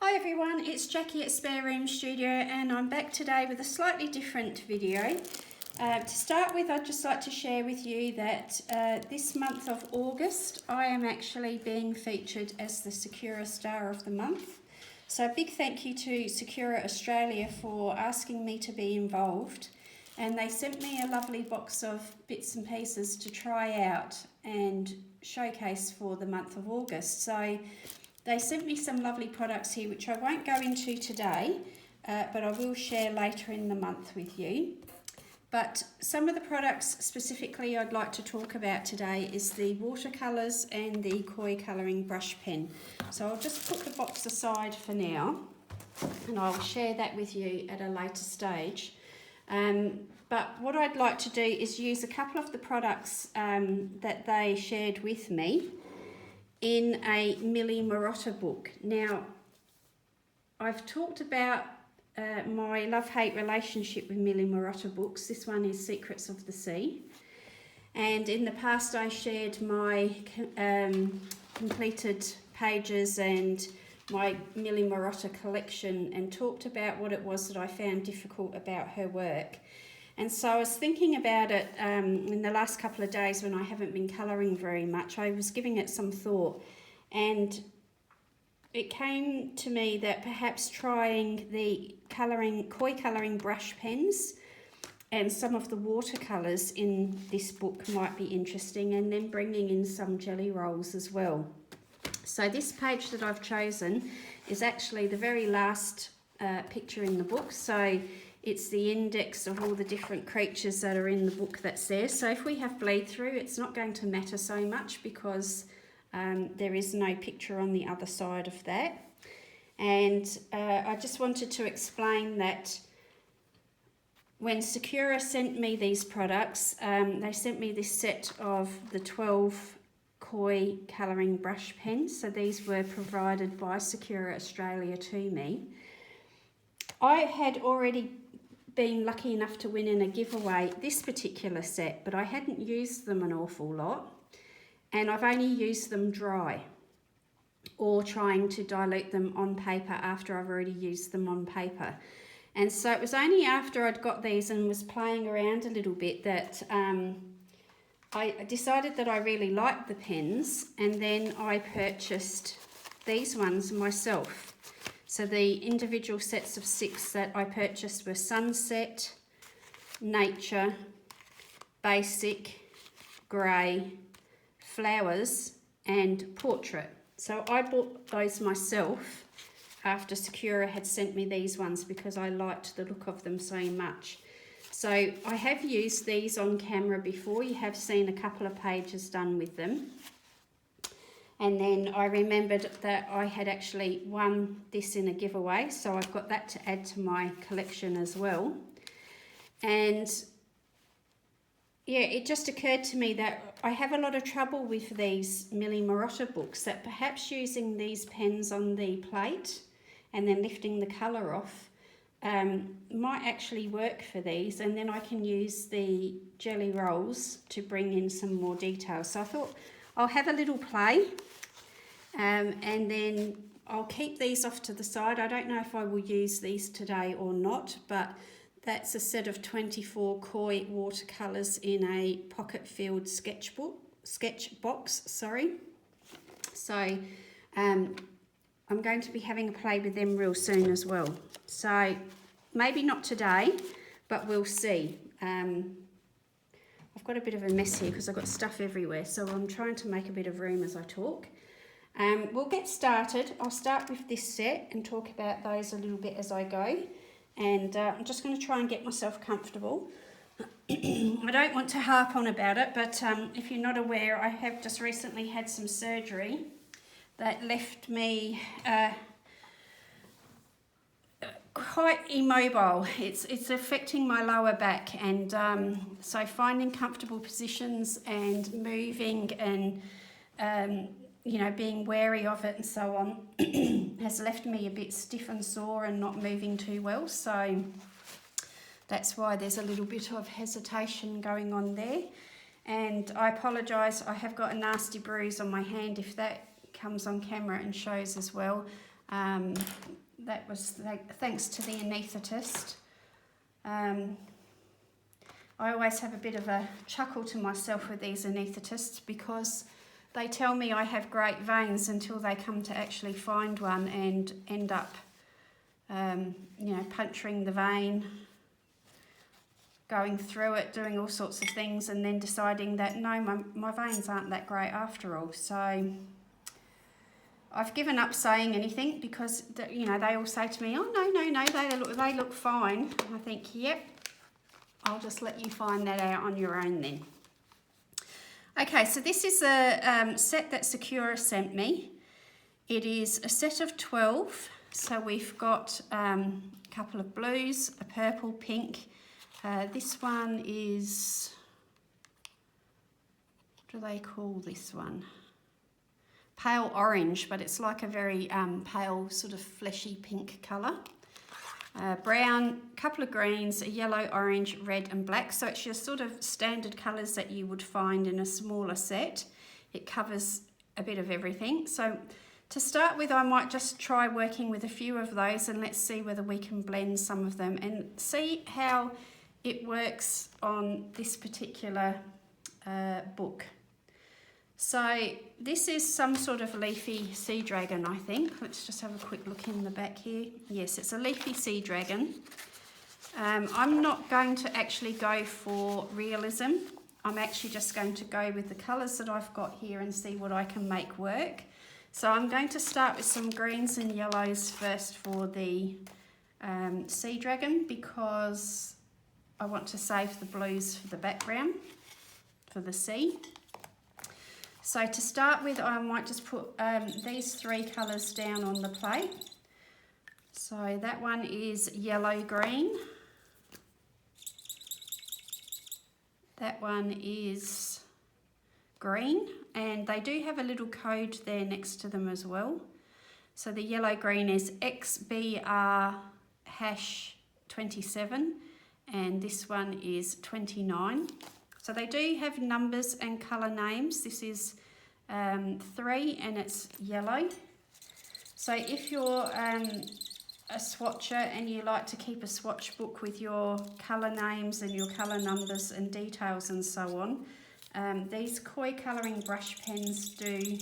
Hi everyone, it's Jackie at Spare Room Studio and I'm back today with a slightly different video. To start with, I'd just like to share with you that this month of August I am actually being featured as the Sakura Star of the Month. So a big thank you to Sakura Australia for asking me to be involved, and they sent me a lovely box of bits and pieces to try out and showcase for the month of August. So they sent me some lovely products here which I won't go into today, but I will share later in the month with you. But some of the products specifically I'd like to talk about today is the watercolours and the koi colouring brush pen. So I'll just put the box aside for now and I'll share that with you at a later stage. But what I'd like to do is use a couple of the products that they shared with me in a Millie Marotta book. Now, I've talked about my love-hate relationship with Millie Marotta books. This one is Secrets of the Sea. And in the past I shared my completed pages and my Millie Marotta collection and talked about what it was that I found difficult about her work. And so I was thinking about it in the last couple of days when I haven't been colouring very much. I was giving it some thought, and it came to me that perhaps trying the koi colouring brush pens and some of the watercolours in this book might be interesting, and then bringing in some jelly rolls as well. So this page that I've chosen is actually the very last picture in the book. So it's the index of all the different creatures that are in the book that's there. So if we have bleed through, it's not going to matter so much because there is no picture on the other side of that. And I just wanted to explain that when Sakura sent me these products, they sent me this set of the 12 koi colouring brush pens. So these were provided by Sakura Australia to me. I had already been lucky enough to win in a giveaway this particular set, but I hadn't used them an awful lot, and I've only used them dry or trying to dilute them on paper after I've already used them on paper. And so it was only after I'd got these and was playing around a little bit that I decided that I really liked the pens, and then I purchased these ones myself. So the individual sets of 6 that I purchased were Sunset, Nature, Basic, Grey, Flowers and Portrait. So I bought those myself after Sakura had sent me these ones because I liked the look of them so much. So I have used these on camera before. You have seen a couple of pages done with them. And then I remembered that I had actually won this in a giveaway, so I've got that to add to my collection as well. And yeah, it just occurred to me that I have a lot of trouble with these Millie Marotta books, that perhaps using these pens on the plate and then lifting the colour off might actually work for these, and then I can use the jelly rolls to bring in some more detail. So I thought I'll have a little play and then I'll keep these off to the side. I don't know if I will use these today or not, but that's a set of 24 koi watercolours in a pocket-filled sketch box. So I'm going to be having a play with them real soon as well. So maybe not today, but we'll see. I've got a bit of a mess here because I've got stuff everywhere, so I'm trying to make a bit of room as I talk. We'll get started. I'll start with this set and talk about those a little bit as I go. And I'm just going to try and get myself comfortable. I don't want to harp on about it, but if you're not aware, I have just recently had some surgery that left me quite immobile. It's affecting my lower back, and so finding comfortable positions and moving and you know, being wary of it and so on has left me a bit stiff and sore and not moving too well. So that's why there's a little bit of hesitation going on there. And I apologise, I have got a nasty bruise on my hand if that comes on camera and shows as well. That was thanks to the anaesthetist. I always have a bit of a chuckle to myself with these anaesthetists because they tell me I have great veins until they come to actually find one and end up, puncturing the vein, going through it, doing all sorts of things, and then deciding that no, my veins aren't that great after all. So I've given up saying anything because they all say to me, oh no, they look fine. And I think, yep, I'll just let you find that out on your own then. Okay, so this is a set that Sakura sent me. It is a set of 12. So we've got a couple of blues, a purple, pink. This one is, what do they call this one? Pale orange, but it's like a very pale sort of fleshy pink colour. Brown, couple of greens, a yellow, orange, red and black. So it's your sort of standard colours that you would find in a smaller set. It covers a bit of everything. So to start with, I might just try working with a few of those and let's see whether we can blend some of them and see how it works on this particular book. So this is some sort of leafy sea dragon, I think. Let's just have a quick look in the back here. Yes, it's a leafy sea dragon. I'm not going to actually go for realism. I'm actually just going to go with the colours that I've got here and see what I can make work. So I'm going to start with some greens and yellows first for the sea dragon because I want to save the blues for the background, for the sea. So to start with, I might just put these three colours down on the plate. So that one is yellow-green. That one is green, and they do have a little code there next to them as well. So the yellow-green is XBR#27, and this one is 29. So they do have numbers and colour names. This is 3 and it's yellow. So if you're a swatcher and you like to keep a swatch book with your colour names and your colour numbers and details and so on, these koi colouring brush pens do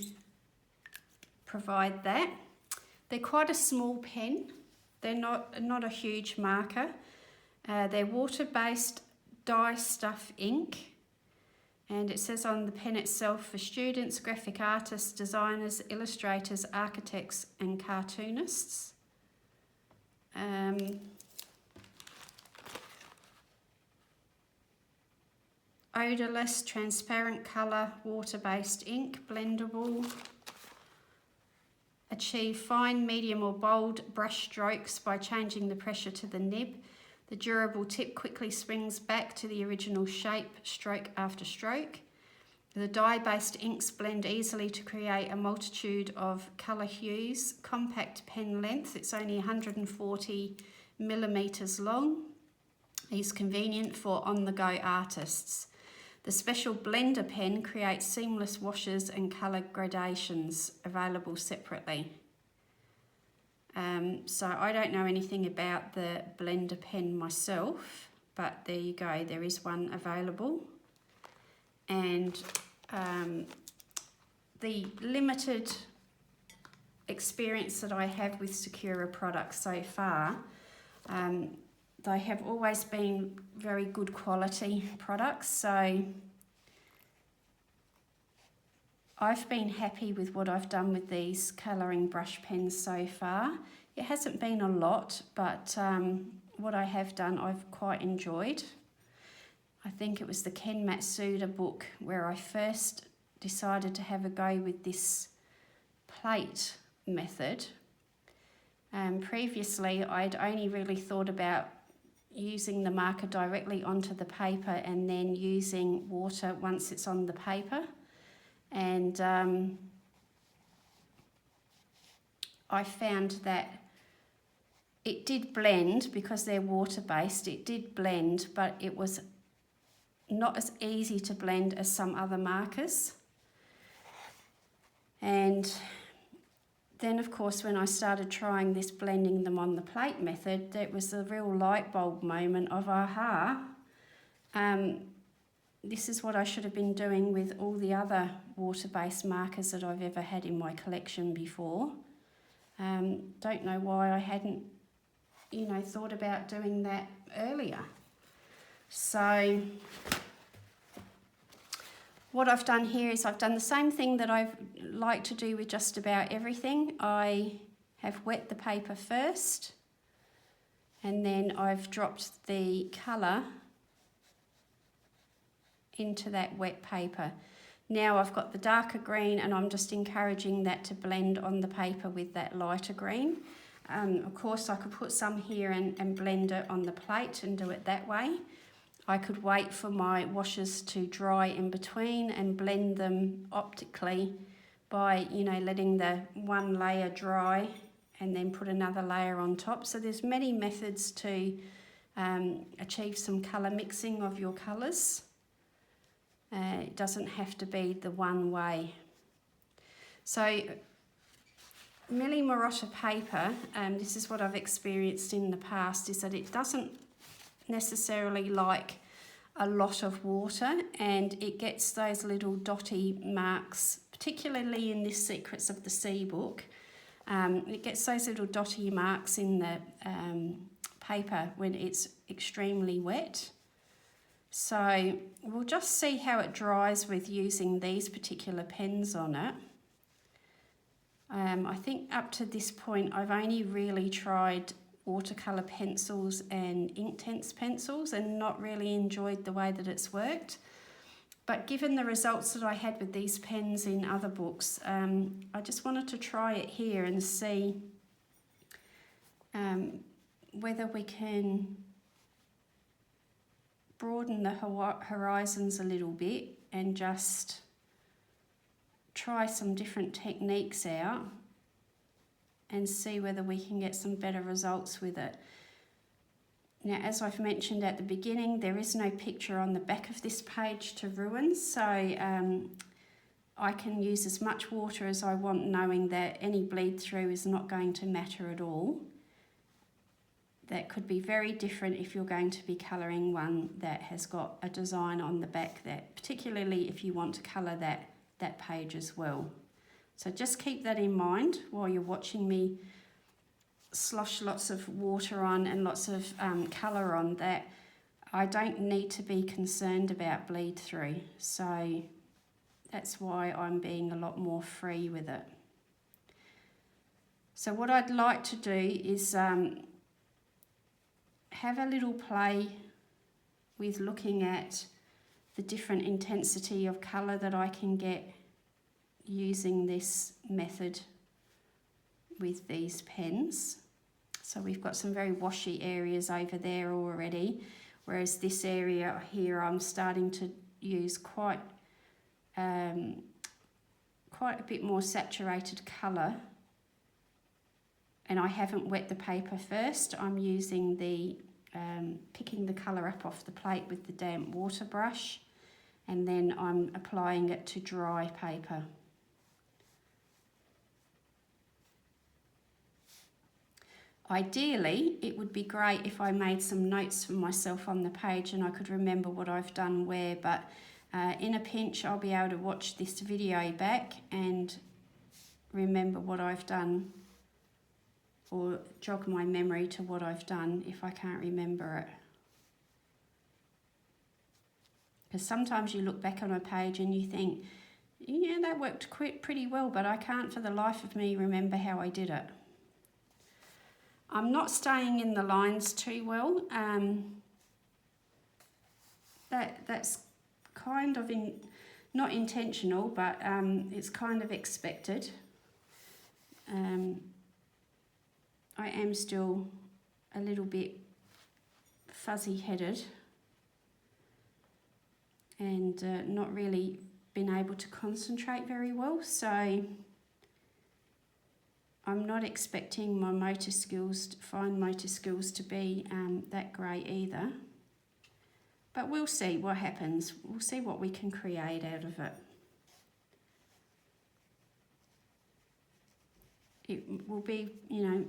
provide that. They're quite a small pen. They're not a huge marker. They're water-based dye stuff ink. And it says on the pen itself, for students, graphic artists, designers, illustrators, architects and cartoonists. Odourless, transparent colour, water-based ink, blendable. Achieve fine, medium or bold brush strokes by changing the pressure to the nib. The durable tip quickly swings back to the original shape, stroke after stroke. The dye-based inks blend easily to create a multitude of colour hues. Compact pen length, it's only 140 millimetres long. Is convenient for on-the-go artists. The special blender pen creates seamless washes and colour gradations, available separately. So I don't know anything about the blender pen myself, but there you go, there is one available. And the limited experience that I have with Sakura products so far, they have always been very good quality products, so I've been happy with what I've done with these colouring brush pens so far. It hasn't been a lot, but what I have done I've quite enjoyed. I think it was the Ken Matsuda book where I first decided to have a go with this plate method. Previously I'd only really thought about using the marker directly onto the paper and then using water once it's on the paper. And I found that it did blend because they're water-based. It did blend, but it was not as easy to blend as some other markers. And then of course when I started trying this blending them on the plate method, that was a real light bulb moment of aha. This is what I should have been doing with all the other water-based markers that I've ever had in my collection before. Don't know why I hadn't, thought about doing that earlier. So what I've done here is I've done the same thing that I like to do with just about everything. I have wet the paper first, and then I've dropped the colour into that wet paper. Now I've got the darker green, and I'm just encouraging that to blend on the paper with that lighter green. Of course I could put some here and blend it on the plate and do it that way. I could wait for my washes to dry in between and blend them optically by, letting the one layer dry and then put another layer on top. So there's many methods to achieve some colour mixing of your colours. It doesn't have to be the one way. So Millie Marotta paper, this is what I've experienced in the past, is that it doesn't necessarily like a lot of water, and it gets those little dotty marks, particularly in this Secrets of the Sea book. It gets those little dotty marks in the paper when it's extremely wet. So we'll just see how it dries with using these particular pens on it. I think up to this point I've only really tried watercolour pencils and Inktense pencils and not really enjoyed the way that it's worked. But given the results that I had with these pens in other books, I just wanted to try it here and see whether we can broaden the horizons a little bit and just try some different techniques out and see whether we can get some better results with it. Now, as I've mentioned at the beginning, there is no picture on the back of this page to ruin, so I can use as much water as I want, knowing that any bleed through is not going to matter at all. That could be very different if you're going to be colouring one that has got a design on the back, that particularly if you want to colour that page as well. So just keep that in mind while you're watching me slosh lots of water on and lots of colour on, that I don't need to be concerned about bleed through. So that's why I'm being a lot more free with it. So what I'd like to do is have a little play with looking at the different intensity of colour that I can get using this method with these pens. So we've got some very washy areas over there already, whereas this area here I'm starting to use quite a bit more saturated colour, and I haven't wet the paper first. I'm using the picking the colour up off the plate with the damp water brush, and then I'm applying it to dry paper. Ideally, it would be great if I made some notes for myself on the page and I could remember what I've done where, but in a pinch I'll be able to watch this video back and remember what I've done, or jog my memory to what I've done if I can't remember it. Because sometimes you look back on a page and you think, yeah, that worked pretty well, but I can't for the life of me remember how I did it. I'm not staying in the lines too well. That's kind of not intentional, but it's kind of expected. I am still a little bit fuzzy-headed and not really been able to concentrate very well, so I'm not expecting my fine motor skills to be that great either. But we'll see what happens. We'll see what we can create out of it. it will be, you know,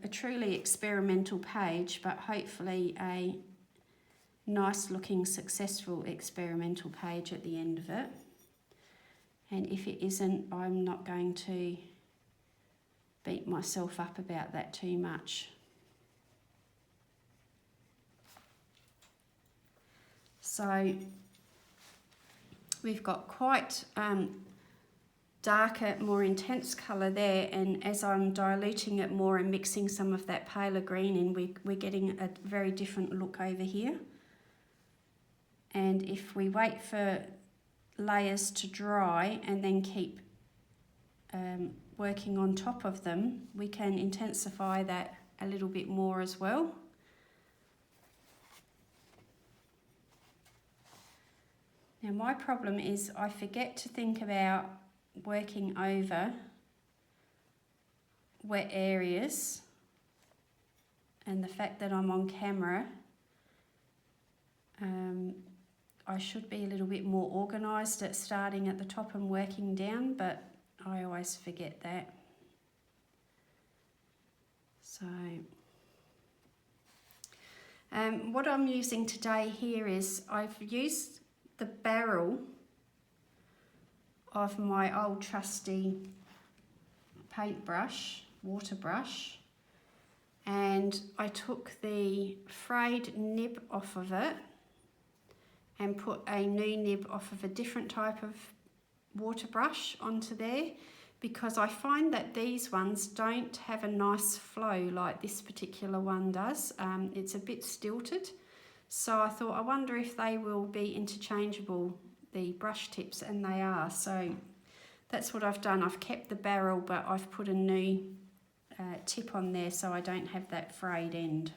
a truly experimental page, but hopefully a nice looking successful experimental page at the end of it. And if it isn't, I'm not going to beat myself up about that too much. So we've got quite darker, more intense colour there, and as I'm diluting it more and mixing some of that paler green in, we're getting a very different look over here. And if we wait for layers to dry and then keep working on top of them, we can intensify that a little bit more as well. Now my problem is I forget to think about working over wet areas, and the fact that I'm on camera, I should be a little bit more organised at starting at the top and working down, but I always forget that. So what I'm using today here is I've used the barrel of my old trusty paintbrush, water brush, and I took the frayed nib off of it and put a new nib off of a different type of water brush onto there, because I find that these ones don't have a nice flow like this particular one does. It's a bit stilted, so I thought, I wonder if they will be interchangeable, the brush tips, and they are. So that's what I've done. I've kept the barrel, but I've put a new tip on there so I don't have that frayed end.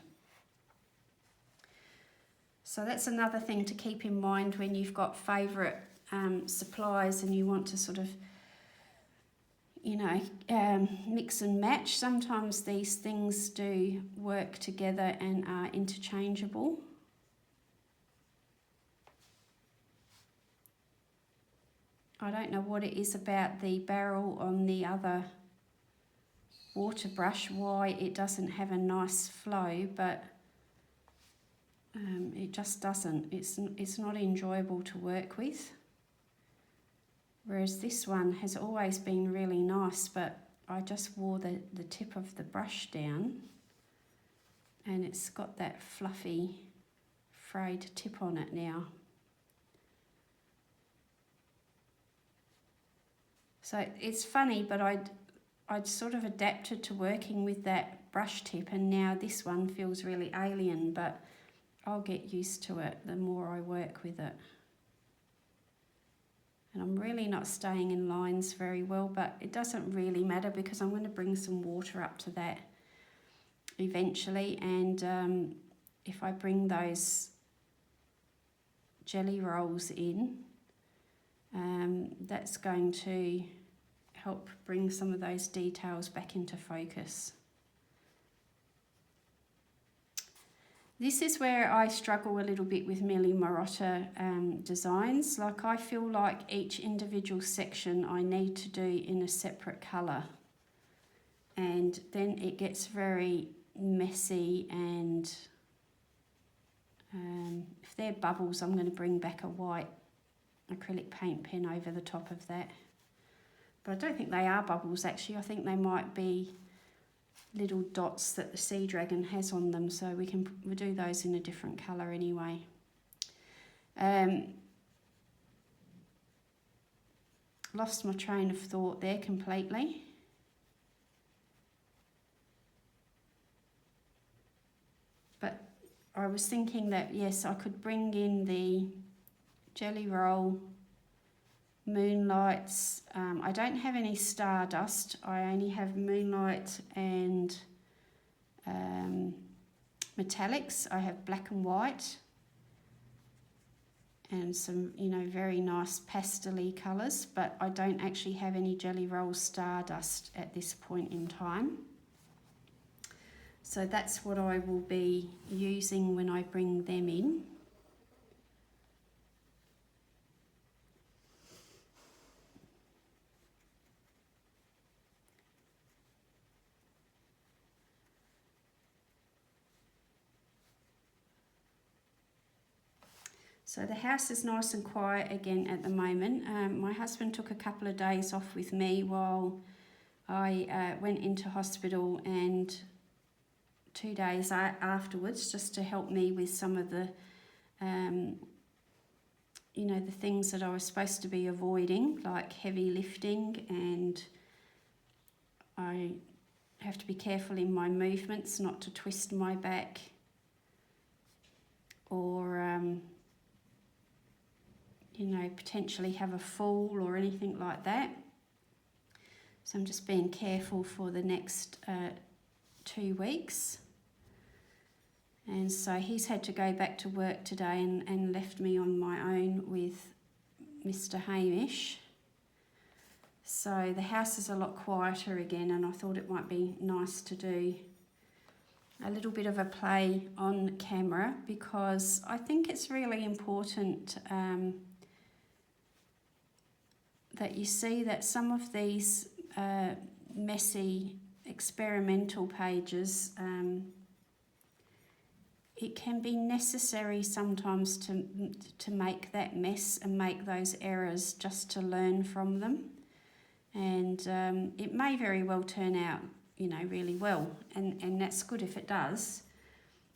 So that's another thing to keep in mind when you've got favourite supplies and you want to sort of, you know, mix and match. Sometimes these things do work together and are interchangeable. I don't know what it is about the barrel on the other water brush, why it doesn't have a nice flow, but it just doesn't. It's not enjoyable to work with. Whereas this one has always been really nice, but I just wore the tip of the brush down and it's got that fluffy frayed tip on it now. So it's funny, but I'd sort of adapted to working with that brush tip, and now this one feels really alien, but I'll get used to it the more I work with it. And I'm really not staying in lines very well, but it doesn't really matter because I'm going to bring some water up to that eventually, and if I bring those jelly rolls in, that's going to help bring some of those details back into focus. This is where I struggle a little bit with Millie Marotta designs. Like, I feel like each individual section I need to do in a separate colour, and then it gets very messy, and if they're bubbles, I'm going to bring back a white acrylic paint pen over the top of that. But I don't think they are bubbles actually. I think they might be little dots that the sea dragon has on them, so we'll do those in a different colour anyway. Lost my train of thought there completely. But I was thinking that yes, I could bring in the jelly roll Moonlights. I don't have any Stardust. I only have Moonlight and metallics. I have black and white and some, you know, very nice pastel-y colours, but I don't actually have any jelly roll Stardust at this point in time. So that's what I will be using when I bring them in. So the house is nice and quiet again at the moment. My husband took a couple of days off with me while I went into hospital, and 2 days afterwards, just to help me with some of the, you know, the things that I was supposed to be avoiding, like heavy lifting, and I have to be careful in my movements not to twist my back or, you know, potentially have a fall or anything like that. So I'm just being careful for the next 2 weeks. And so he's had to go back to work today and left me on my own with Mr. Hamish. So the house is a lot quieter again, and I thought it might be nice to do a little bit of a play on camera, because I think it's really important that you see that some of these messy experimental pages, it can be necessary sometimes to make that mess and make those errors just to learn from them. And it may very well turn out, you know, really well, and that's good if it does,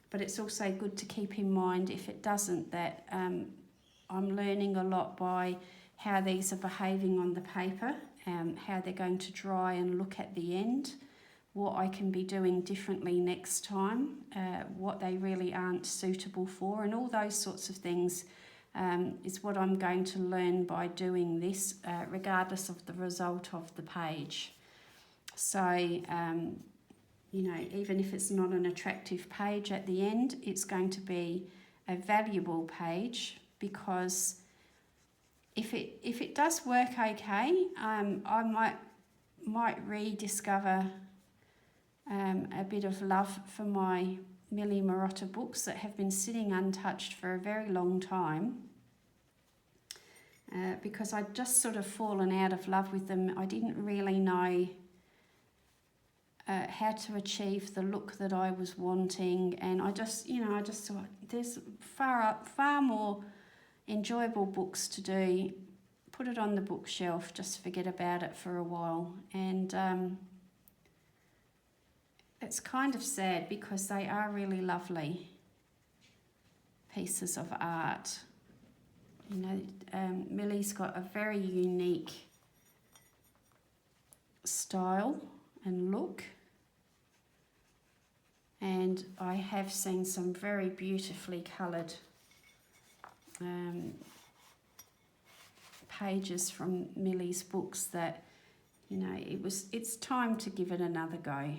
but it's also good to keep in mind if it doesn't, that I'm learning a lot by how these are behaving on the paper, how they're going to dry and look at the end, what I can be doing differently next time, what they really aren't suitable for, and all those sorts of things is what I'm going to learn by doing this, regardless of the result of the page. So, you know, even if it's not an attractive page at the end, it's going to be a valuable page, because if it does work okay, I might rediscover a bit of love for my Millie Marotta books that have been sitting untouched for a very long time, because I'd just sort of fallen out of love with them. I didn't really know how to achieve the look that I was wanting, and I just thought there's far more enjoyable books to do. Put it on the bookshelf, just forget about it for a while. And it's kind of sad, because they are really lovely pieces of art. You know, Millie's got a very unique style and look, and I have seen some very beautifully coloured pages from Millie's books that, you know, it's time to give it another go.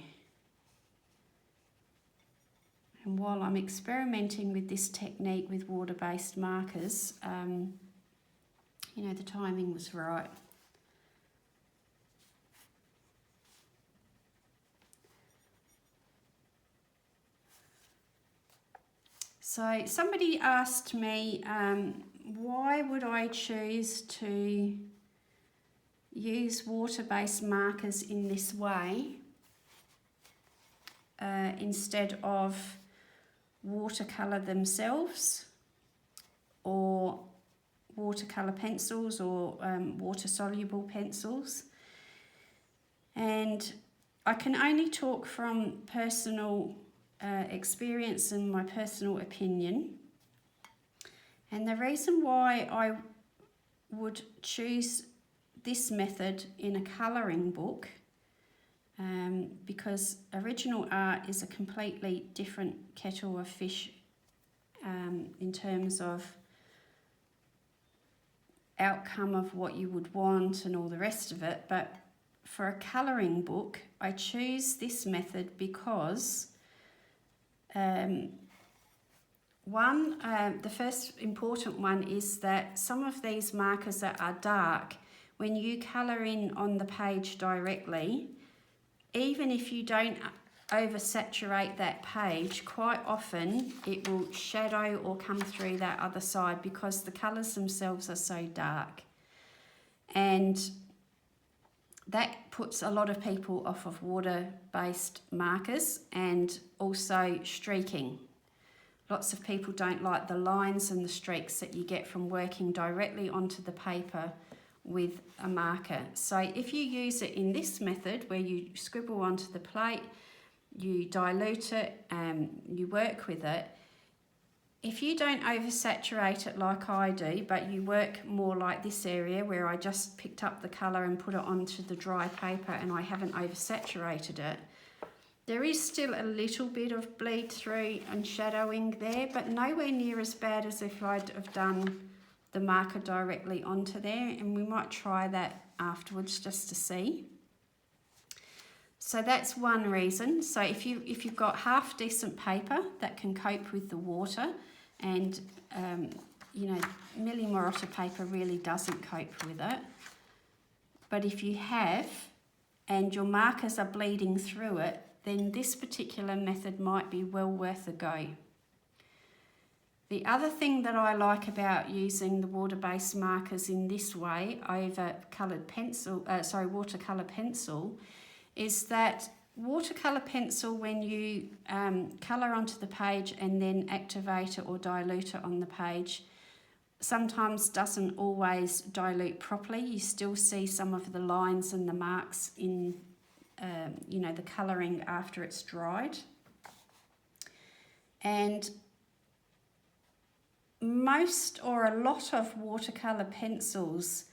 And while I'm experimenting with this technique with water-based markers, you know, the timing was right. So somebody asked me, why would I choose to use water-based markers in this way instead of watercolour themselves, or watercolour pencils, or water-soluble pencils. And I can only talk from personal experience and my personal opinion. And the reason why I would choose this method in a colouring book, because original art is a completely different kettle of fish in terms of outcome of what you would want and all the rest of it. But for a colouring book, I choose this method because the first important one is that some of these markers that are dark, when you colour in on the page directly, even if you don't oversaturate that page, quite often it will shadow or come through that other side, because the colours themselves are so dark. And that puts a lot of people off of water-based markers, and also streaking. A lots of people don't like the lines and the streaks that you get from working directly onto the paper with a marker. So if you use it in this method where you scribble onto the plate, you dilute it, you work with it, if you don't oversaturate it like I do, but you work more like this area where I just picked up the colour and put it onto the dry paper and I haven't oversaturated it, there is still a little bit of bleed through and shadowing there, but nowhere near as bad as if I'd have done the marker directly onto there, and we might try that afterwards just to see. So that's one reason. So if you've got half decent paper that can cope with the water, and you know, Millie Marotta paper really doesn't cope with it, but if you have and your markers are bleeding through it, then this particular method might be well worth a go. The other thing that I like about using the water-based markers in this way over watercolour pencil is that watercolour pencil, when you colour onto the page and then activate it or dilute it on the page, sometimes doesn't always dilute properly. You still see some of the lines and the marks in you know, the colouring after it's dried. And most or a lot of watercolour pencils,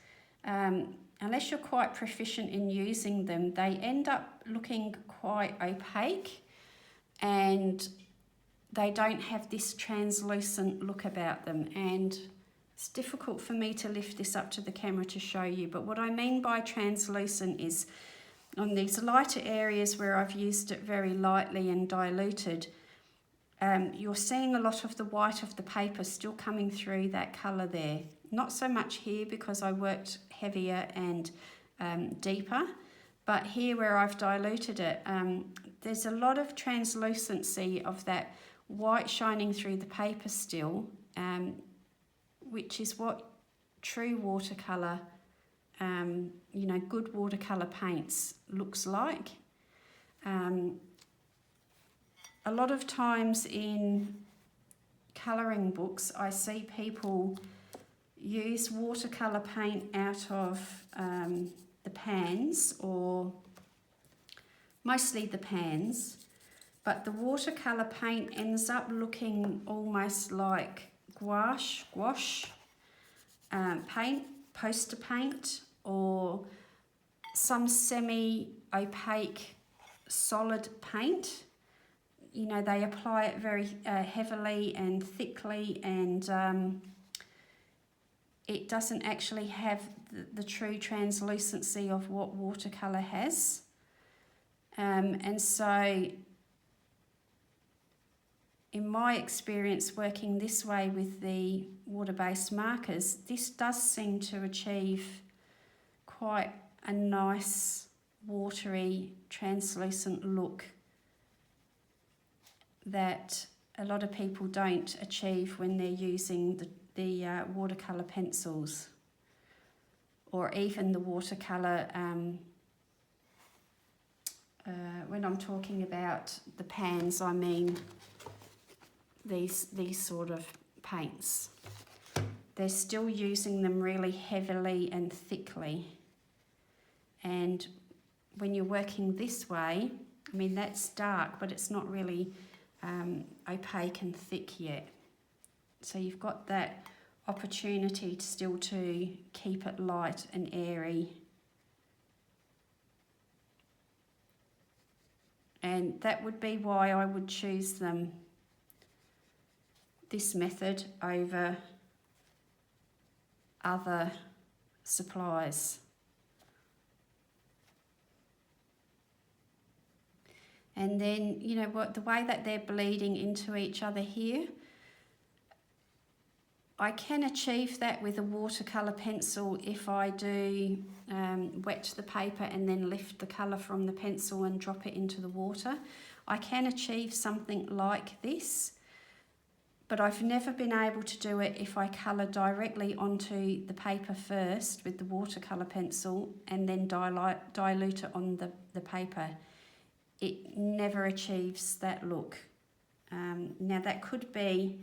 unless you're quite proficient in using them, they end up looking quite opaque and they don't have this translucent look about them. And it's difficult for me to lift this up to the camera to show you, but what I mean by translucent is on these lighter areas where I've used it very lightly and diluted, you're seeing a lot of the white of the paper still coming through that colour there. Not so much here because I worked heavier and deeper, but here where I've diluted it, there's a lot of translucency of that white shining through the paper still, which is what true watercolour, you know, good watercolour paints looks like. A lot of times in colouring books, I see people use watercolour paint out of the pans, or mostly the pans, but the watercolour paint ends up looking almost like gouache paint, poster paint, or some semi-opaque solid paint. You know, they apply it very heavily and thickly, and it doesn't actually have the true translucency of what watercolour has. And so in my experience working this way with the water-based markers, this does seem to achieve quite a nice watery translucent look that a lot of people don't achieve when they're using the watercolour pencils, or even the watercolour, when I'm talking about the pans, I mean these sort of paints. They're still using them really heavily and thickly, and when you're working this way, I mean, that's dark, but it's not really opaque and thick yet. So you've got that opportunity still to keep it light and airy. And that would be why I would choose this method over other supplies. And then, you know what, the way that they're bleeding into each other here, I can achieve that with a watercolour pencil if I do wet the paper and then lift the colour from the pencil and drop it into the water. I can achieve something like this, but I've never been able to do it if I colour directly onto the paper first with the watercolour pencil and then dilute it on the paper. It never achieves that look. Now that could be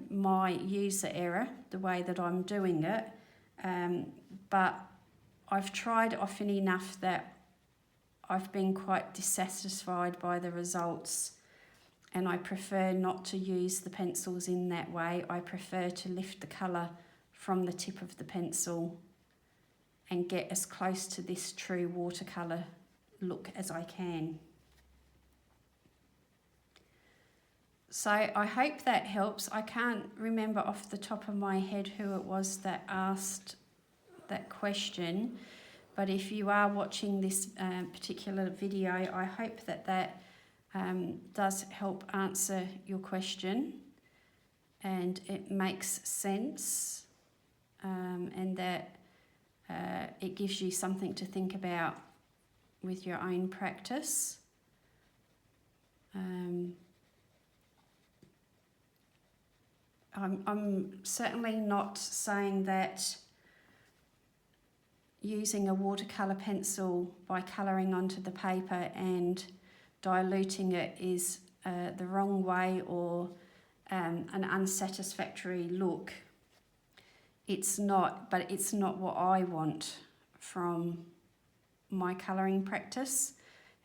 my user error, the way that I'm doing it, but I've tried often enough that I've been quite dissatisfied by the results, and I prefer not to use the pencils in that way. I prefer to lift the colour from the tip of the pencil and get as close to this true watercolour look as I can. So I hope that helps. I can't remember off the top of my head who it was that asked that question, but if you are watching this particular video, I hope that does help answer your question and it makes sense, and that it gives you something to think about with your own practice. I'm certainly not saying that using a watercolour pencil by colouring onto the paper and diluting it is the wrong way or an unsatisfactory look. It's not, but it's not what I want from my colouring practice,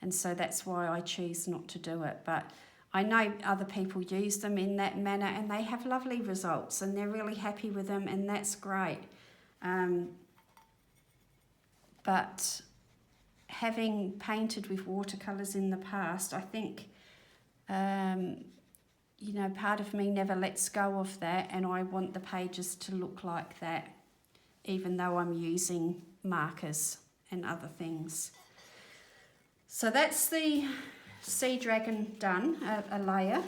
and so that's why I choose not to do it. But I know other people use them in that manner and they have lovely results and they're really happy with them, and that's great. But having painted with watercolours in the past, I think, you know, part of me never lets go of that, and I want the pages to look like that, even though I'm using markers and other things. So that's the Sea Dragon done, a layer.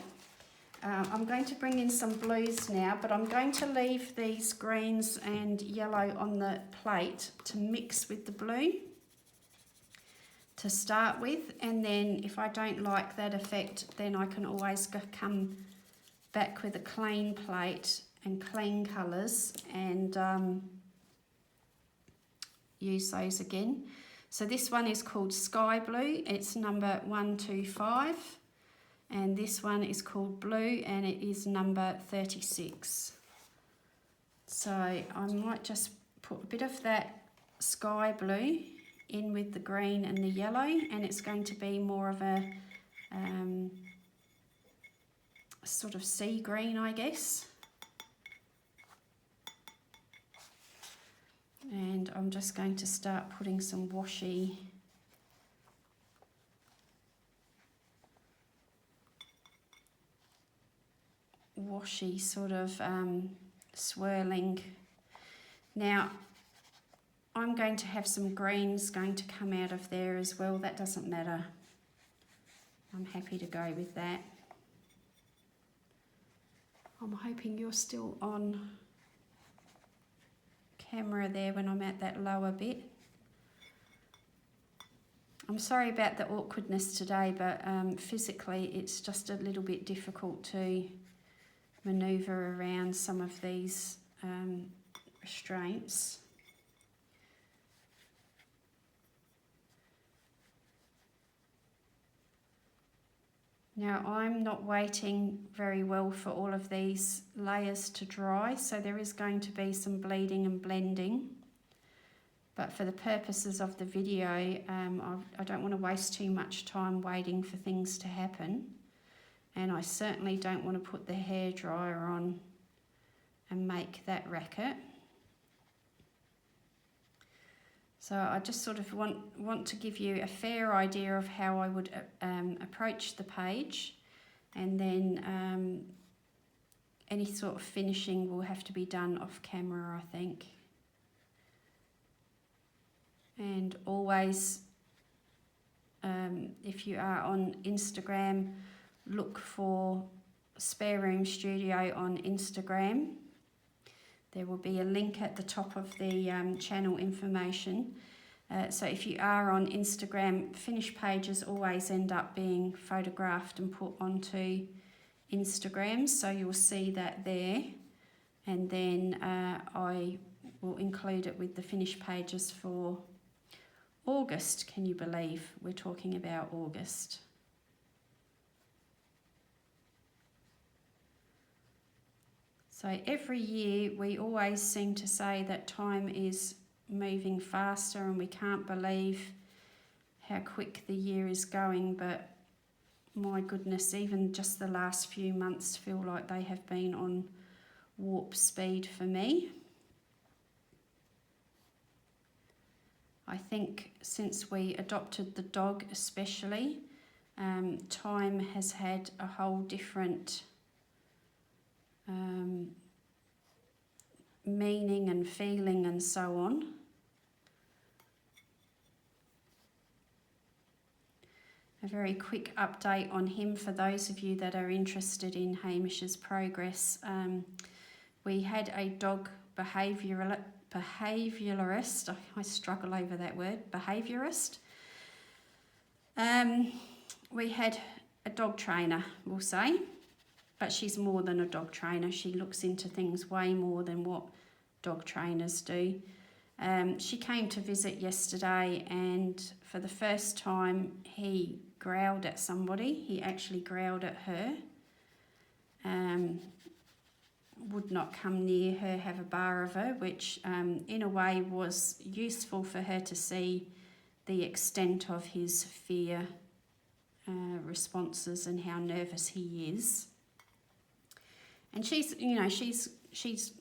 I'm going to bring in some blues now, but I'm going to leave these greens and yellow on the plate to mix with the blue to start with, and then if I don't like that effect, then I can always come back with a clean plate and clean colours and use those again. So this one is called Sky Blue, it's number 125, and this one is called Blue and it is number 36. So I might just put a bit of that Sky Blue in with the green and the yellow, and it's going to be more of a sort of sea green, I guess. And I'm just going to start putting some washy sort of swirling. Now I'm going to have some greens going to come out of there as well. That doesn't matter. I'm happy to go with that. I'm hoping you're still on camera there when I'm at that lower bit. I'm sorry about the awkwardness today, but physically it's just a little bit difficult to manoeuvre around some of these restraints. Now I'm not waiting very well for all of these layers to dry, so there is going to be some bleeding and blending. But for the purposes of the video, I don't want to waste too much time waiting for things to happen. And I certainly don't want to put the hairdryer on and make that racket. So I just sort of want to give you a fair idea of how I would approach the page, and then any sort of finishing will have to be done off camera, I think. And always, if you are on Instagram, look for Spare Room Studio on Instagram. There will be a link at the top of the channel information. So if you are on Instagram, finished pages always end up being photographed and put onto Instagram. So you'll see that there. And then I will include it with the finished pages for August. Can you believe we're talking about August? So every year we always seem to say that time is moving faster and we can't believe how quick the year is going, but my goodness, even just the last few months feel like they have been on warp speed for me. I think since we adopted the dog especially, time has had a whole different meaning and feeling and so on. A very quick update on him for those of you that are interested in Hamish's progress. We had a dog behaviouralist, I struggle over that word, behaviourist. We had a dog trainer, we'll say, but she's more than a dog trainer. She looks into things way more than what dog trainers do. She came to visit yesterday, and for the first time he growled at somebody. He actually growled at her. Would not come near her, have a bar of her, which in a way was useful for her to see the extent of his fear responses and how nervous he is. And she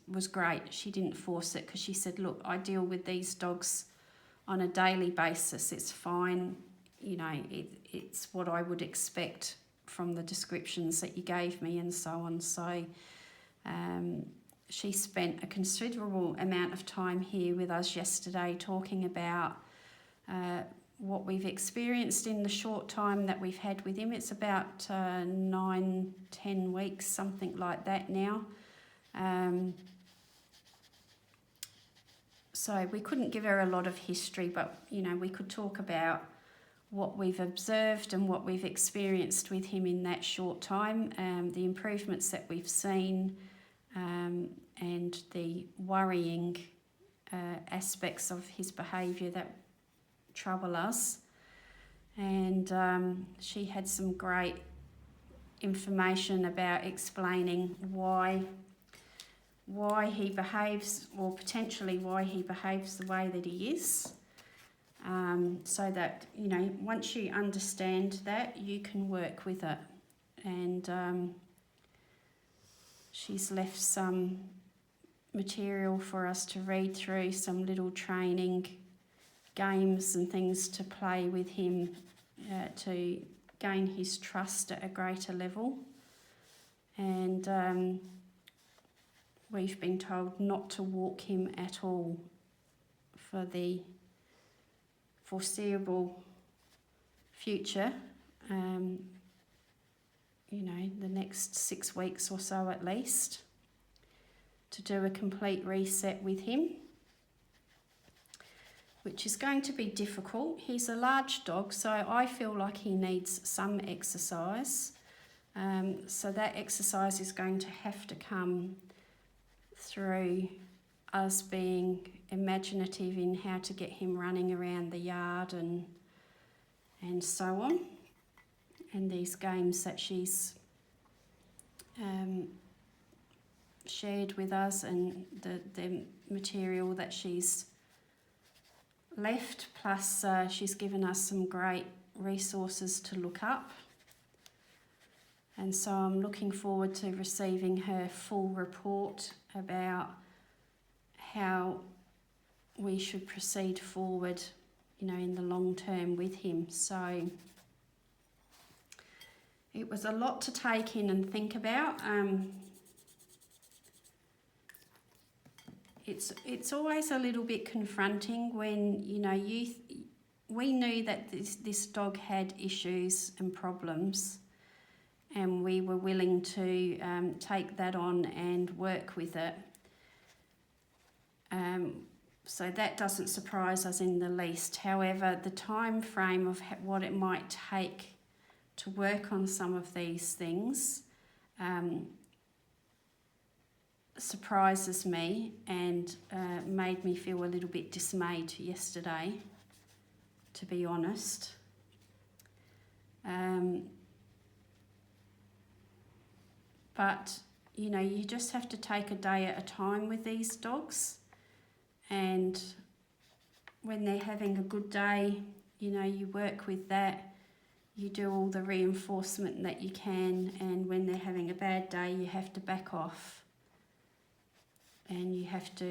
was great. She didn't force it because she said, look, I deal with these dogs on a daily basis. It's fine. It's what I would expect from the descriptions that you gave me and so on. So she spent a considerable amount of time here with us yesterday talking about what we've experienced in the short time that we've had with him. It's about 9-10 weeks, something like that now. So we couldn't give her a lot of history, but we could talk about what we've observed and what we've experienced with him in that short time, the improvements that we've seen, and the worrying aspects of his behaviour that trouble us. And she had some great information about explaining why he behaves, or potentially why he behaves the way that he is, so that once you understand that, you can work with it. And she's left some material for us to read through, some little training games and things to play with him to gain his trust at a greater level. And we've been told not to walk him at all for the foreseeable future, the next 6 weeks or so at least, to do a complete reset with him, which is going to be difficult. He's a large dog, so I feel like he needs some exercise. So that exercise is going to have to come through us being imaginative in how to get him running around the yard and so on. And these games that she's shared with us, and the material that she's left, plus she's given us some great resources to look up. And so I'm looking forward to receiving her full report about how we should proceed forward, in the long term with him. So it was a lot to take in and think about. It's always a little bit confronting when we knew that this dog had issues and problems, and we were willing to take that on and work with it. So that doesn't surprise us in the least. However, the time frame of what it might take to work on some of these things surprises me and made me feel a little bit dismayed yesterday, to be honest. But you know, you just have to take a day at a time with these dogs. And when they're having a good day, you know, you work with that. You do all the reinforcement that you can. And when they're having a bad day, you have to back off. And you have to,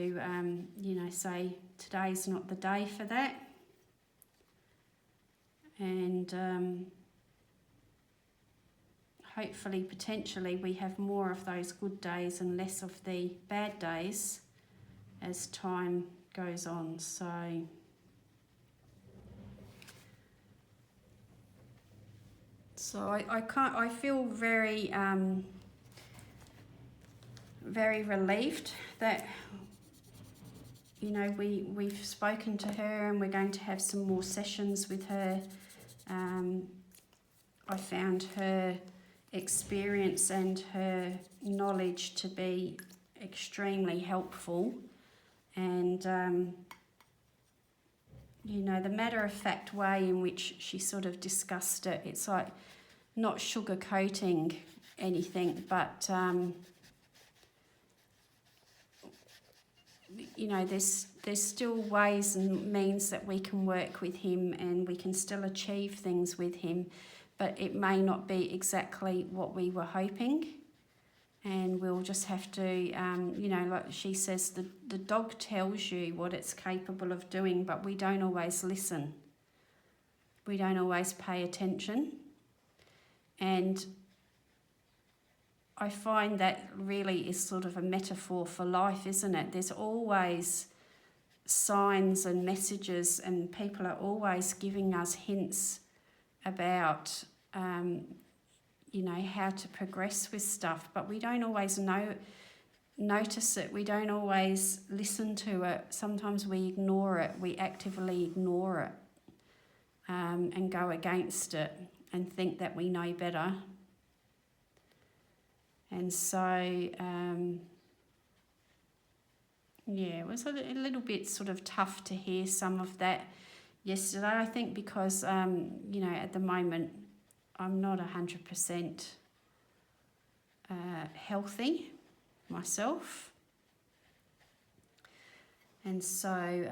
you know, say, today's not the day for that. And hopefully, potentially, we have more of those good days and less of the bad days as time goes on. So I feel very very relieved that, you know, we've spoken to her and we're going to have some more sessions with her. I found her experience and her knowledge to be extremely helpful, and you know, the matter-of-fact way in which she sort of discussed it, it's like not sugarcoating anything, but you know, there's still ways and means that we can work with him and we can still achieve things with him, but it may not be exactly what we were hoping. And we'll just have to, you know, like she says, the dog tells you what it's capable of doing, but we don't always listen. We don't always pay attention. And I find that really is sort of a metaphor for life, isn't it? There's always signs and messages, and people are always giving us hints about, you know, how to progress with stuff, but we don't always notice it. We don't always listen to it. Sometimes we ignore it. We actively ignore it and go against it and think that we know better. And so, yeah, it was a little bit sort of tough to hear some of that yesterday, I think, because, you know, at the moment I'm not 100% healthy myself. And so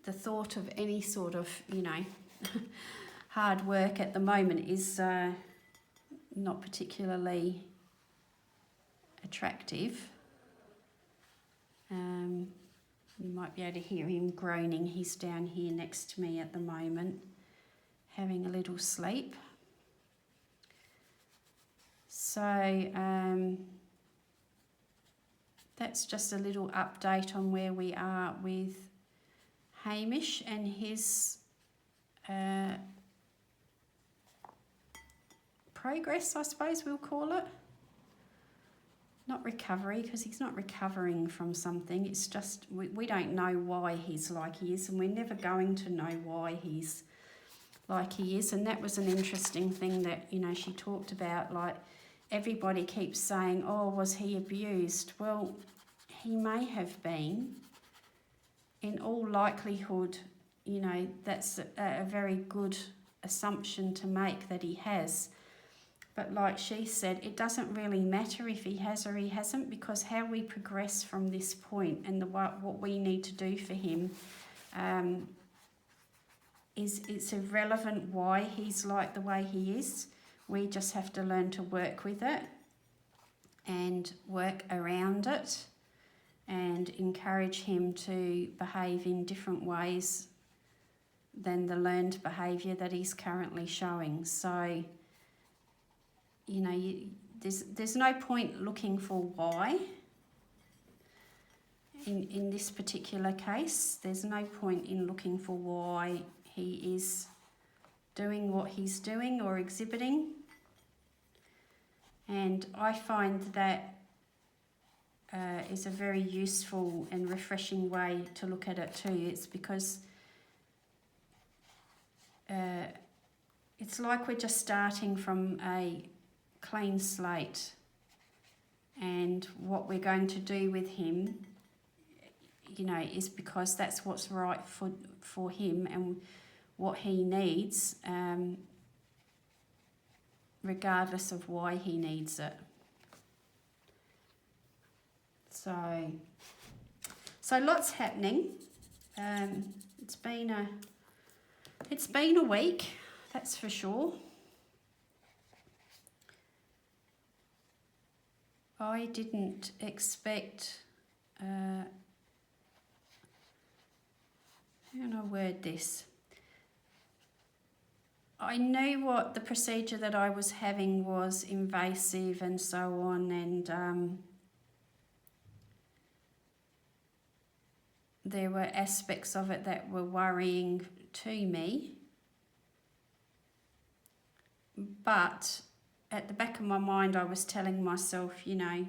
the thought of any sort of, you know, hard work at the moment is not particularly attractive. You might be able to hear him groaning. He's down here next to me at the moment, having a little sleep. So that's just a little update on where we are with Hamish and his progress, I suppose we'll call it. Not recovery, because he's not recovering from something. It's just we don't know why he's like he is, and we're never going to know why he's like he is. And that was an interesting thing that, you know, she talked about, like, everybody keeps saying, oh, was he abused? Well, he may have been. In all likelihood, you know, that's a very good assumption to make that he has. But like she said, it doesn't really matter if he has or he hasn't, because how we progress from this point and what we need to do for him it's irrelevant why he's like the way he is. We just have to learn to work with it and work around it and encourage him to behave in different ways than the learned behaviour that he's currently showing. So, you know, there's no point looking for why. In this particular case, there's no point in looking for why he is doing what he's doing or exhibiting. And I find that is a very useful and refreshing way to look at it too. It's because it's like we're just starting from a clean slate, and what we're going to do with him, you know, is because that's what's right for him and what he needs, regardless of why he needs it. So lots happening. It's been a week, that's for sure. I didn't expect, how can I word this? I knew what the procedure that I was having was invasive and so on, and there were aspects of it that were worrying to me. But at the back of my mind, I was telling myself, you know,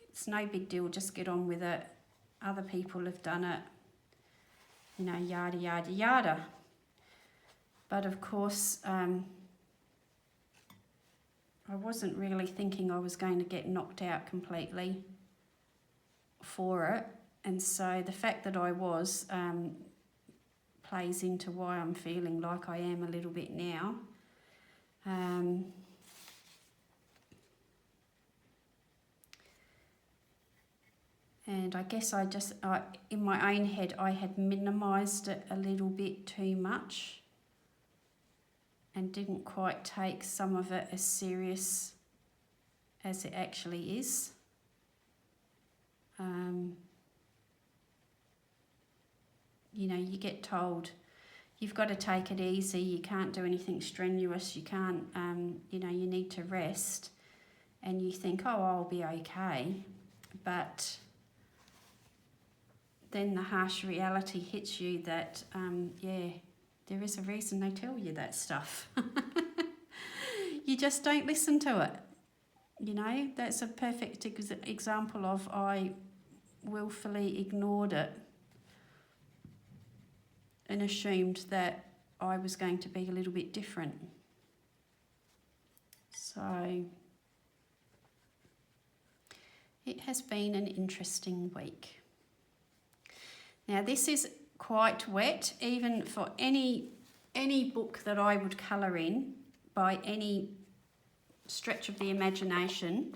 it's no big deal, just get on with it. Other people have done it, you know, yada, yada, yada. But of course, I wasn't really thinking I was going to get knocked out completely for it. And so the fact that I was plays into why I'm feeling like I am a little bit now. And I guess in my own head, I had minimised it a little bit too much and didn't quite take some of it as serious as it actually is. You know, you get told you've got to take it easy, you can't do anything strenuous, you can't, you know, you need to rest. And you think, oh, I'll be okay. But then the harsh reality hits you that, yeah, there is a reason they tell you that stuff. You just don't listen to it. You know, that's a perfect example of I willfully ignored it and assumed that I was going to be a little bit different. So it has been an interesting week. Now this is quite wet, even for any book that I would colour in by any stretch of the imagination.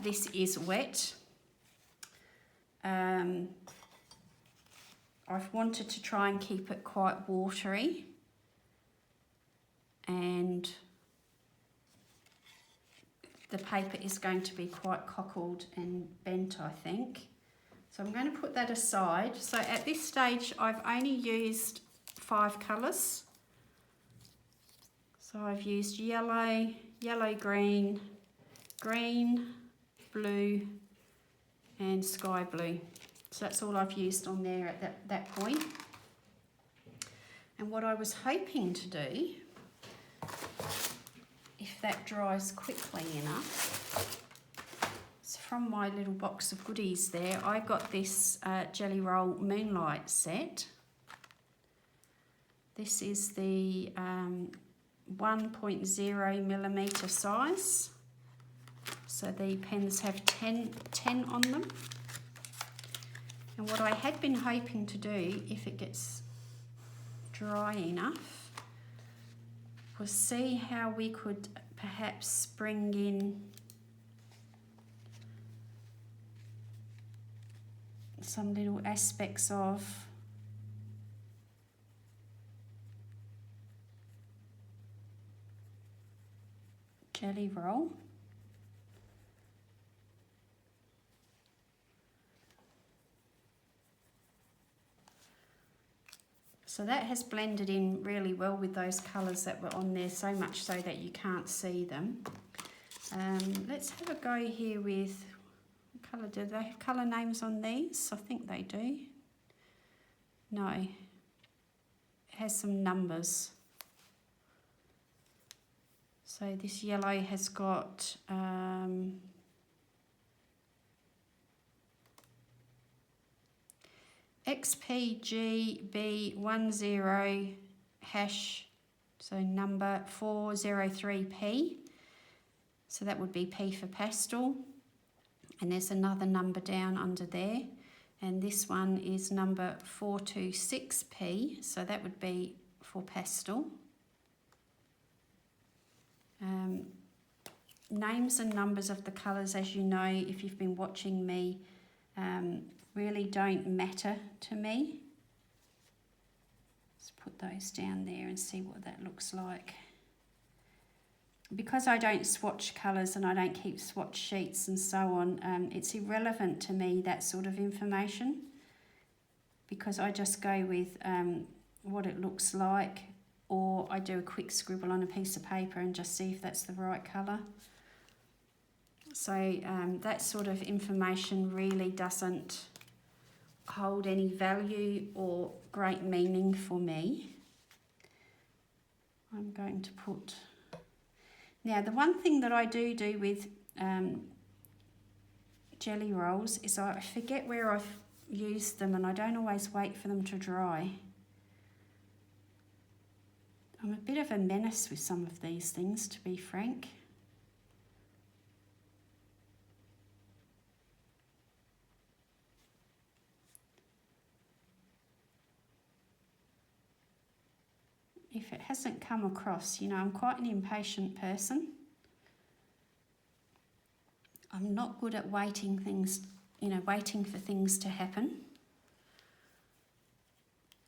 This is wet. I've wanted to try and keep it quite watery, and the paper is going to be quite cockled and bent, I think. So I'm going to put that aside. So at this stage, I've only used 5 colours. So I've used yellow, green, blue, and sky blue. So that's all I've used on there at that point. And what I was hoping to do, if that dries quickly enough, so from my little box of goodies there, I got this Jelly Roll Moonlight set. This is the 1.0mm size. So the pens have 10 on them. And what I had been hoping to do, if it gets dry enough, was see how we could perhaps bring in some little aspects of Jelly Roll. So that has blended in really well with those colours that were on there, so much so that you can't see them. Let's have a go here with colour. Do they have colour names on these? I think they do. No. It has some numbers. So this yellow has got XPGB10#, so number 403P. So that would be P for pastel. And there's another number down under there. And this one is number 426P. So that would be for pastel. Names and numbers of the colours, as you know, if you've been watching me, really don't matter to me. Let's put those down there and see what that looks like. Because I don't swatch colours and I don't keep swatch sheets and so on, it's irrelevant to me, that sort of information, because I just go with what it looks like, or I do a quick scribble on a piece of paper and just see if that's the right colour. So that sort of information really doesn't hold any value or great meaning for me. I'm going to put... Now, the one thing that I do with jelly rolls is I forget where I've used them, and I don't always wait for them to dry. I'm a bit of a menace with some of these things, to be frank. If it hasn't come across, you know, I'm quite an impatient person. I'm not good at waiting for things to happen.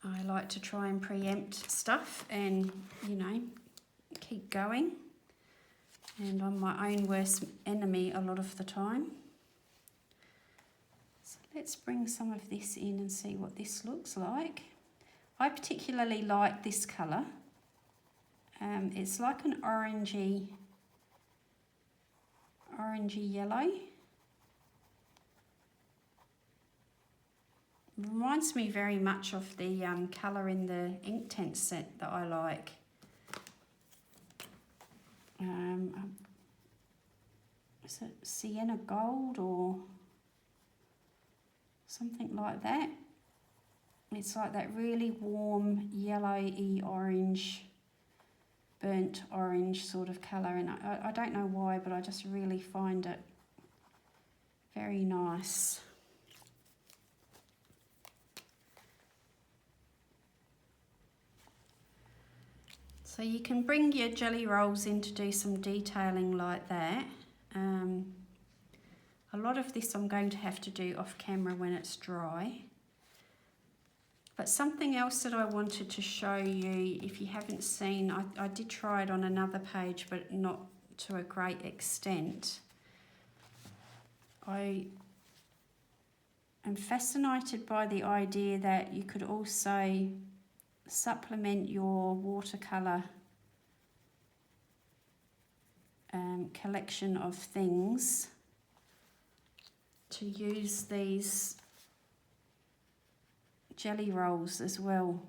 I like to try and preempt stuff and, you know, keep going. And I'm my own worst enemy a lot of the time. So let's bring some of this in and see what this looks like. I particularly like this colour. It's like an orangey yellow. Reminds me very much of the colour in the Inktense set that I like. Is it Sienna Gold or something like that? It's like that really warm yellowy orange, burnt orange sort of colour, and I don't know why, but I just really find it very nice. So you can bring your jelly rolls in to do some detailing like that. A lot of this I'm going to have to do off camera when it's dry. But something else that I wanted to show you, if you haven't seen, I did try it on another page, but not to a great extent. I am fascinated by the idea that you could also supplement your watercolour collection of things to use these jelly rolls as well,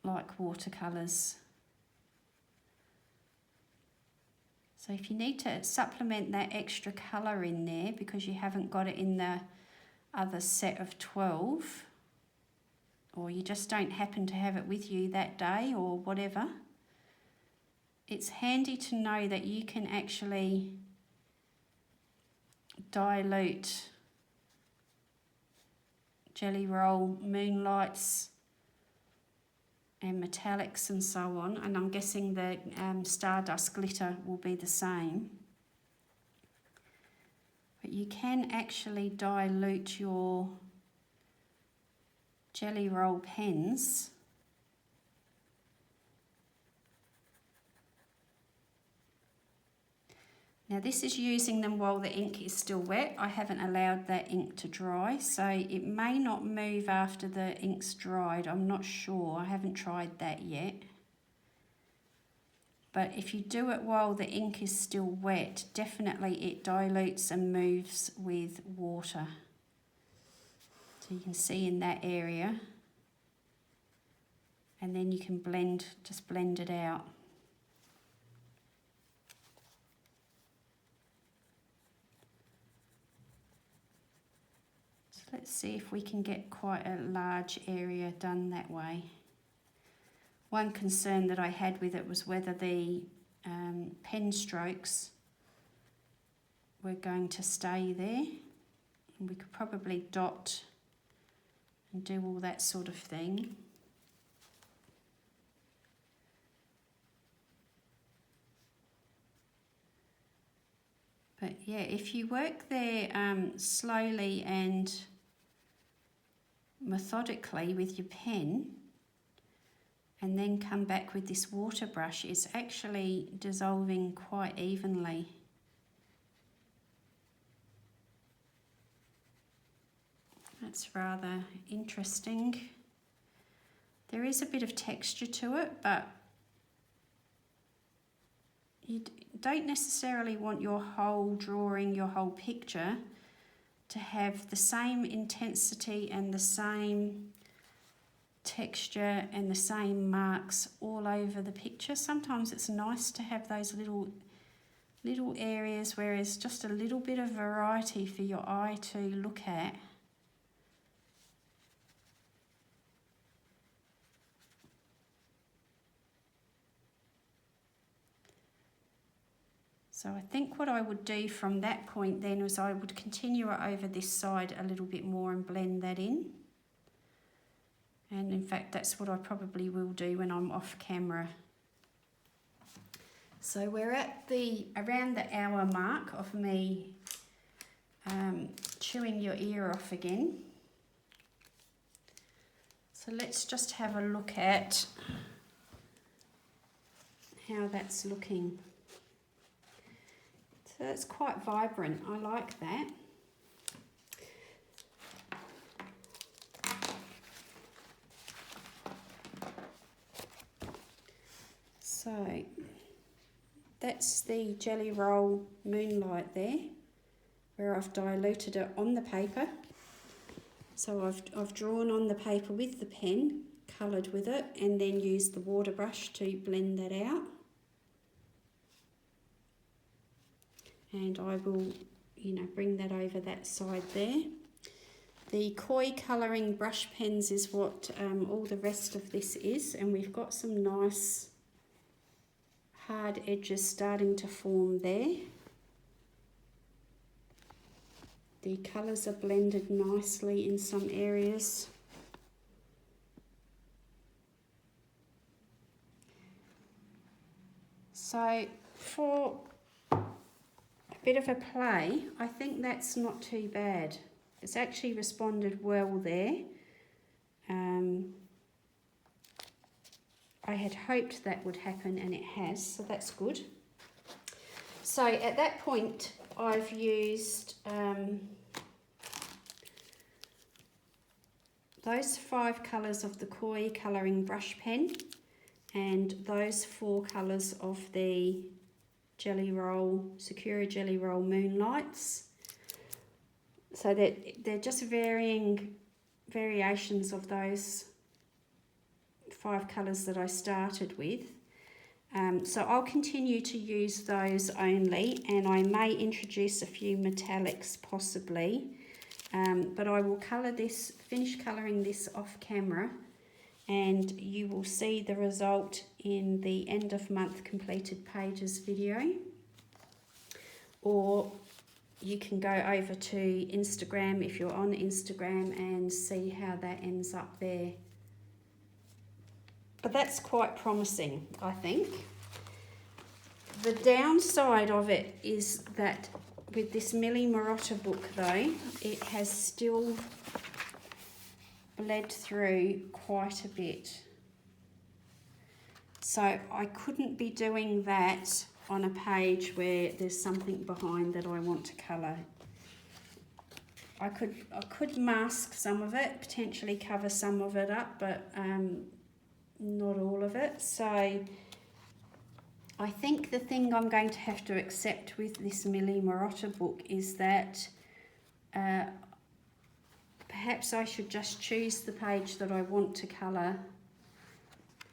like watercolours. So if you need to supplement that extra colour in there because you haven't got it in the other set of 12, or you just don't happen to have it with you that day or whatever, it's handy to know that you can actually dilute jelly roll, Moonlights and metallics and so on, and I'm guessing the Stardust glitter will be the same. But you can actually dilute your jelly roll pens Now this is using them while the ink is still wet. I haven't allowed that ink to dry, so it may not move after the ink's dried. I'm not sure, I haven't tried that yet. But if you do it while the ink is still wet, definitely it dilutes and moves with water. So you can see in that area. And then you can just blend it out. So let's see if we can get quite a large area done that way. One concern that I had with it was whether the pen strokes were going to stay there. And we could probably dot and do all that sort of thing. But yeah, if you work there slowly and methodically with your pen, and then come back with this water brush, it's actually dissolving quite evenly. That's rather interesting. There is a bit of texture to it, but you don't necessarily want your whole drawing, your whole picture, to have the same intensity and the same texture and the same marks all over the picture. Sometimes it's nice to have those little areas where there's just a little bit of variety for your eye to look at. So I think what I would do from that point then is I would continue it over this side a little bit more and blend that in. And in fact, that's what I probably will do when I'm off camera. So we're at around the hour mark of me chewing your ear off again. So let's just have a look at how that's looking. So that's quite vibrant, I like that. So that's the Jelly Roll Moonlight there, where I've diluted it on the paper. So I've drawn on the paper with the pen, coloured with it, and then used the water brush to blend that out. And I will, bring that over that side there. The koi colouring brush pens is what all the rest of this is, and we've got some nice hard edges starting to form there. The colours are blended nicely in some areas. So for a bit of a play, I think that's not too bad. It's actually responded well there. I had hoped that would happen and it has, so that's good. So at that point I've used those 5 colours of the koi colouring brush pen and those 4 colours of the Sakura Jelly Roll Moonlights. So that they're just variations of those 5 colours that I started with. So I'll continue to use those only, and I may introduce a few metallics possibly, but I will finish colouring this off camera, and you will see the result in the end of month completed pages video, or you can go over to Instagram if you're on Instagram and see how that ends up there. But that's quite promising, I think. The downside of it is that with this Millie Marotta book though, it has still bled through quite a bit. So I couldn't be doing that on a page where there's something behind that I want to colour. I could mask some of it, potentially cover some of it up, but not all of it. So I think the thing I'm going to have to accept with this Millie Marotta book is that perhaps I should just choose the page that I want to colour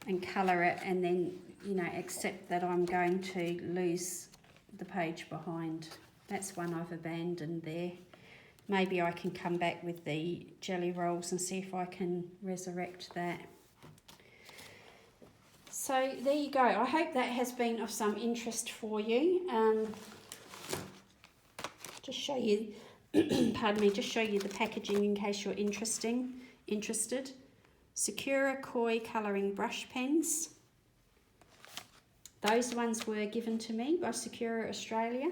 and colour it, and then accept that I'm going to lose the page behind. That's one I've abandoned there. Maybe I can come back with the jelly rolls and see if I can resurrect that. So there you go. I hope that has been of some interest for you. Just show you, pardon me, just show you the packaging in case you're interested. Sakura Koi colouring brush pens. Those ones were given to me by Sakura Australia.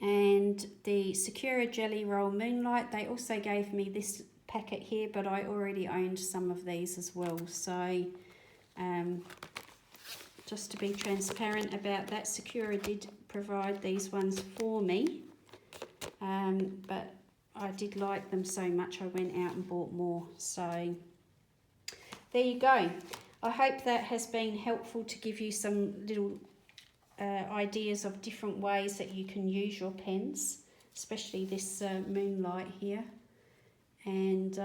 And the Sakura Jelly Roll Moonlight, they also gave me this packet here, but I already owned some of these as well. So just to be transparent about that, Sakura did provide these ones for me, but I did like them so much I went out and bought more. So there you go. I hope that has been helpful to give you some little ideas of different ways that you can use your pens, especially this Moonlight here. And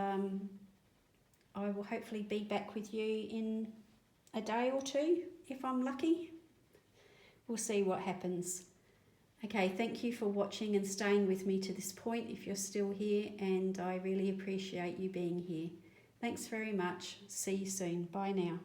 I will hopefully be back with you in a day or two if I'm lucky. We'll see what happens. Okay, thank you for watching and staying with me to this point if you're still here, and I really appreciate you being here. Thanks very much. See you soon. Bye now.